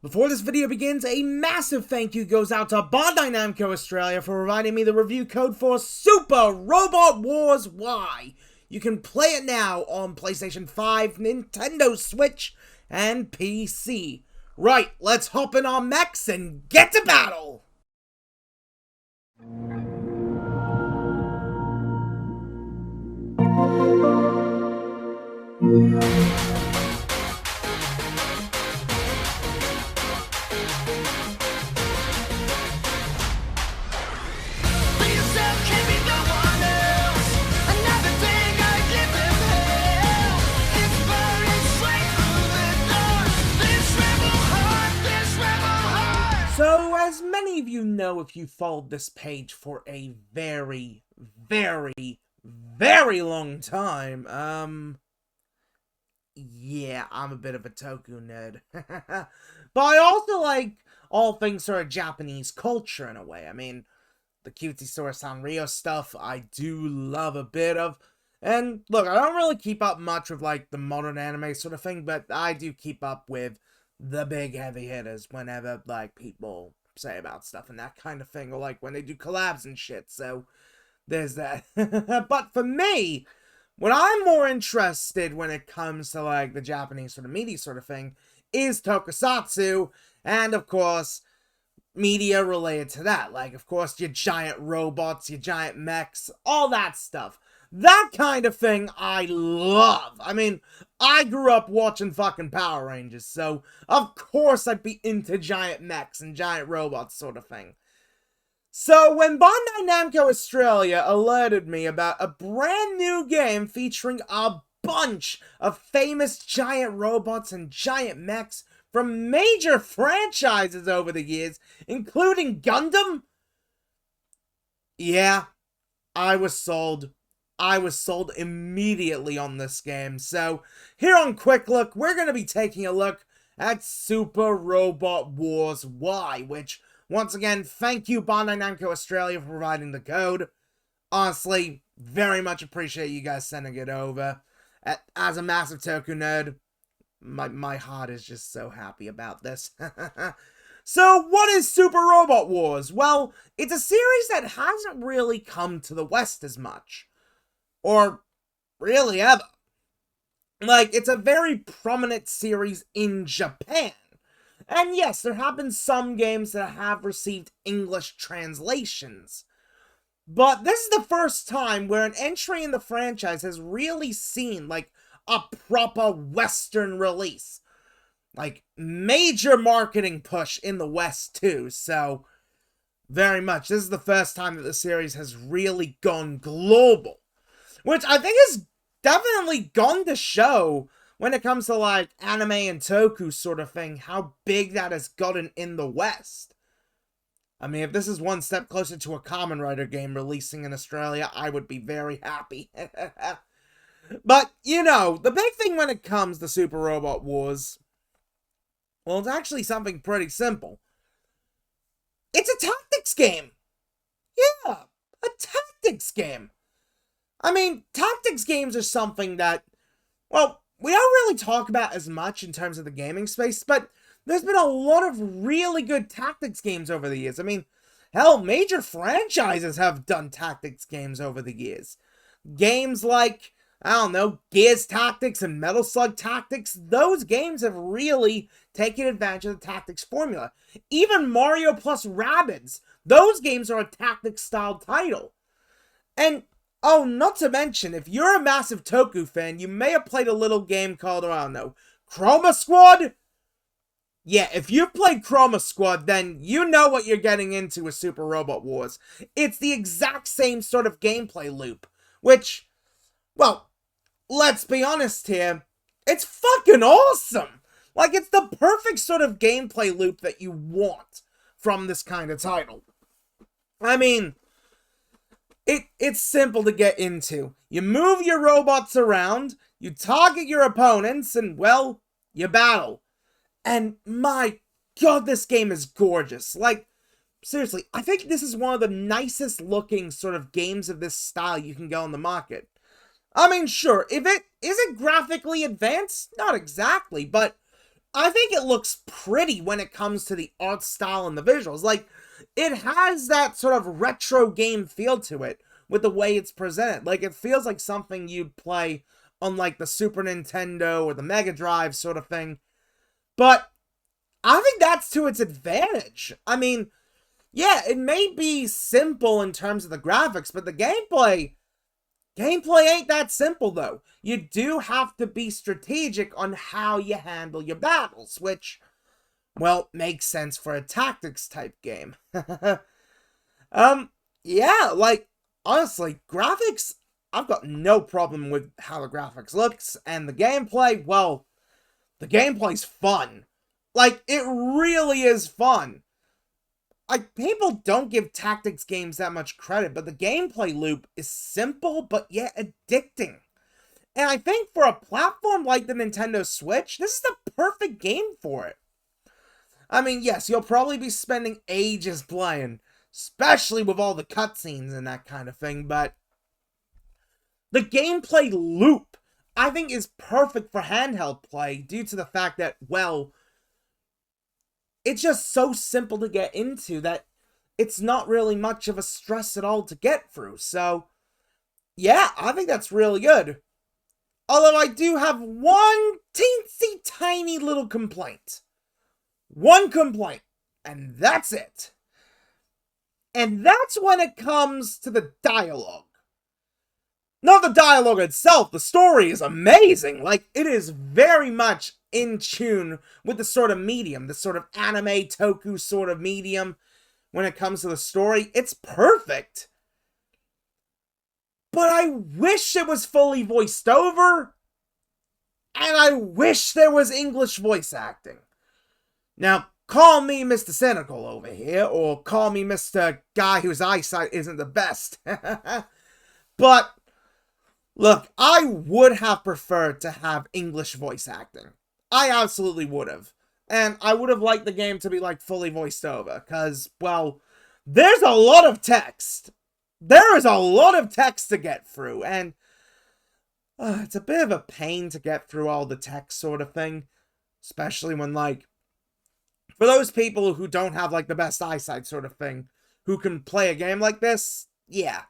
Before this video begins, a massive thank you goes out to Bandai Namco Australia for providing me the review code for Super Robot Wars Y. You can play it now on PlayStation 5, Nintendo Switch, and PC. Right, let's hop in our mechs and get to battle! So, as many of you know if you followed this page for a very long time, yeah, I'm a bit of a Toku nerd. But I also like all things sort of Japanese culture in a way. I mean, the cutesy sort of Sanrio stuff I do love a bit of. And look, I don't really keep up much with like the modern anime sort of thing, but I do keep up with the big heavy hitters whenever like people say about stuff and that kind of thing, or like when they do collabs and shit. So there's that. But for me, what I'm more interested when it comes to like the Japanese sort of media sort of thing is tokusatsu, and of course media related to that, like of course your giant robots, your giant mechs, all that stuff. That kind of thing I love. I mean, I grew up watching fucking Power Rangers, so of course I'd be into giant mechs and giant robots sort of thing. So when Bandai Namco Australia alerted me about a brand new game featuring a bunch of famous giant robots and giant mechs from major franchises over the years, including Gundam, yeah, I was sold. I was sold immediately on this game. So, here on Quick Look, we're going to be taking a look at Super Robot Wars Y, which, once again, thank you Bandai Namco Australia for providing the code. Honestly, very much appreciate you guys sending it over. As a massive Toku nerd, my heart is just so happy about this. So, what is Super Robot Wars? Well, it's a series that hasn't really come to the West as much. Or really ever. Like, it's a very prominent series in Japan. And yes, there have been some games that have received English translations. But this is the first time where an entry in the franchise has really seen, like, a proper Western release. Like, major marketing push in the West, too. So, very much. This is the first time that the series has really gone global. Which I think has definitely gone to show when it comes to like anime and toku sort of thing, how big that has gotten in the West. I mean, if this is one step closer to a Kamen Rider game releasing in Australia, I would be very happy. But, you know, the big thing when it comes to Super Robot Wars, well, it's actually something pretty simple. It's a tactics game. Yeah, a tactics game. I mean, tactics games are something that, well, we don't really talk about as much in terms of the gaming space, but there's been a lot of really good tactics games over the years. I mean, hell, major franchises have done tactics games over the years. Games like, I don't know, Gears Tactics and Metal Slug Tactics, those games have really taken advantage of the tactics formula. Even Mario plus Rabbids, those games are a tactics-style title. And oh, not to mention, if you're a massive Toku fan, you may have played a little game called, I don't know, Chroma Squad? Yeah, if you've played Chroma Squad, then you know what you're getting into with Super Robot Wars. It's the exact same sort of gameplay loop, which, well, let's be honest here, it's fucking awesome! Like, it's the perfect sort of gameplay loop that you want from this kind of title. I mean, it's simple to get into. You move your robots around, you target your opponents, and, well, you battle. And my god, this game is gorgeous. Like, seriously, I think this is one of the nicest looking sort of games of this style you can get on the market. I mean, sure, is it graphically advanced? Not exactly, but I think it looks pretty when it comes to the art style and the visuals. Like, it has that sort of retro game feel to it with the way it's presented. Like, it feels like something you'd play on, like, the Super Nintendo or the Mega Drive sort of thing. But I think that's to its advantage. I mean, yeah, it may be simple in terms of the graphics, but the gameplay ain't that simple, though. You do have to be strategic on how you handle your battles, which, well, makes sense for a tactics type game. Yeah, like, honestly, graphics, I've got no problem with how the graphics looks, and the gameplay, well, the gameplay's fun. Like, it really is fun. Like, people don't give tactics games that much credit, but the gameplay loop is simple but yet addicting. And I think for a platform like the Nintendo Switch, this is the perfect game for it. I mean, yes, you'll probably be spending ages playing, especially with all the cutscenes and that kind of thing, but the gameplay loop, I think, is perfect for handheld play due to the fact that, well, it's just so simple to get into that it's not really much of a stress at all to get through. So, yeah, I think that's really good. Although I do have one teensy tiny little complaint. One complaint. And that's it. And that's when it comes to the dialogue. Not the dialogue itself, the story is amazing. Like, it is very much in tune with the sort of medium, the sort of anime toku sort of medium when it comes to the story. It's perfect. But I wish it was fully voiced over, and I wish there was English voice acting. Now, call me Mr. Cynical over here, or call me Mr. Guy whose eyesight isn't the best. But look, I would have preferred to have English voice acting. I absolutely would have. And I would have liked the game to be, like, fully voiced over. Because, well, there's a lot of text. There is a lot of text to get through. And it's a bit of a pain to get through all the text sort of thing. Especially when, like, for those people who don't have, like, the best eyesight sort of thing, who can play a game like this, yeah.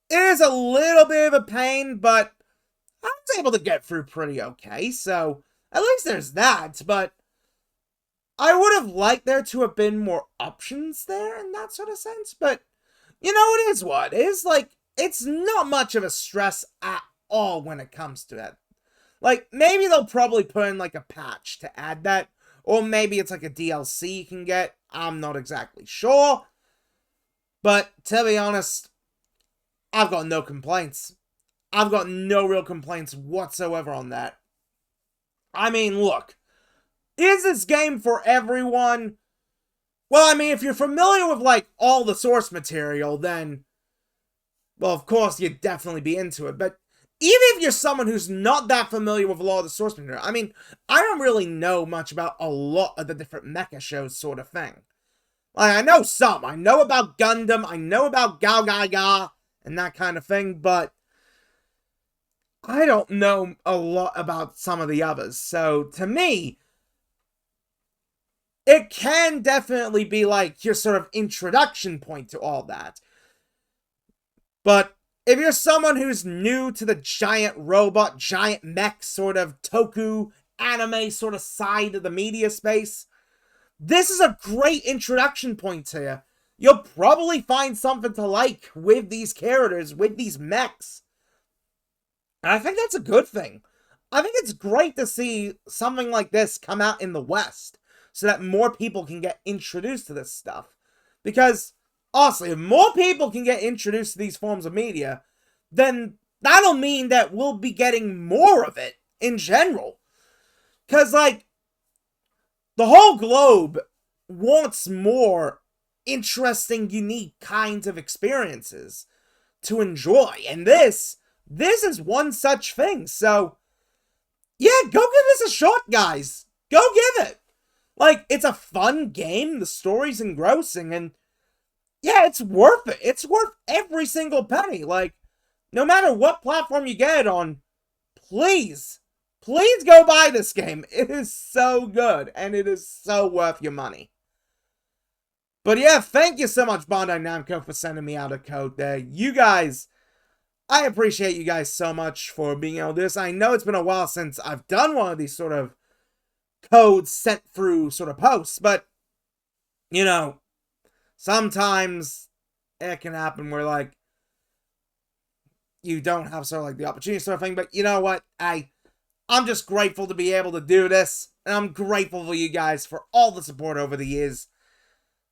It is a little bit of a pain, but I was able to get through pretty okay, so at least there's that, but I would have liked there to have been more options there in that sort of sense, but, you know, it is what it is. Like, it's not much of a stress at all when it comes to that. Like, maybe they'll probably put in, like, a patch to add that, or maybe it's like a DLC you can get, I'm not exactly sure, but to be honest, I've got no complaints. I've got no real complaints whatsoever on that. I mean, look, is this game for everyone? Well, I mean, if you're familiar with, like, all the source material, then, well, of course, you'd definitely be into it. But even if you're someone who's not that familiar with a lot of the source material, I mean, I don't really know much about a lot of the different mecha shows sort of thing. Like, I know some. I know about Gundam. I know about Gao Ga Ga and that kind of thing, but I don't know a lot about some of the others. So, to me, it can definitely be like your sort of introduction point to all that. But if you're someone who's new to the giant robot, giant mech sort of toku anime sort of side of the media space, this is a great introduction point to you. You'll probably find something to like with these characters, with these mechs. And I think that's a good thing. I think it's great to see something like this come out in the West, so that more people can get introduced to this stuff. Because, honestly, if more people can get introduced to these forms of media, then that'll mean that we'll be getting more of it in general. Because, like, the whole globe wants more interesting, unique kinds of experiences to enjoy. And this is one such thing. So, yeah, go give this a shot, guys. Go give it. Like, it's a fun game. The story's engrossing. And, yeah, it's worth it. It's worth every single penny. Like, no matter what platform you get it on, please please go buy this game. It is so good, and it is so worth your money. But yeah, thank you so much, Bandai Namco, for sending me out a code there. You guys, I appreciate you guys so much for being able to do this. I know it's been a while since I've done one of these sort of codes sent through sort of posts, but, you know, sometimes it can happen where, like, you don't have sort of like the opportunity sort of thing, but you know what? I'm just grateful to be able to do this, and I'm grateful for you guys for all the support over the years.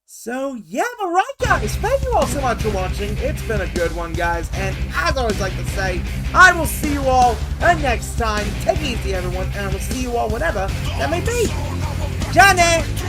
So, yeah, alright guys, thank you all so much for watching. It's been a good one, guys, and as I always like to say, I will see you all next time. Take it easy, everyone, and I will see you all whenever that may be. Johnny!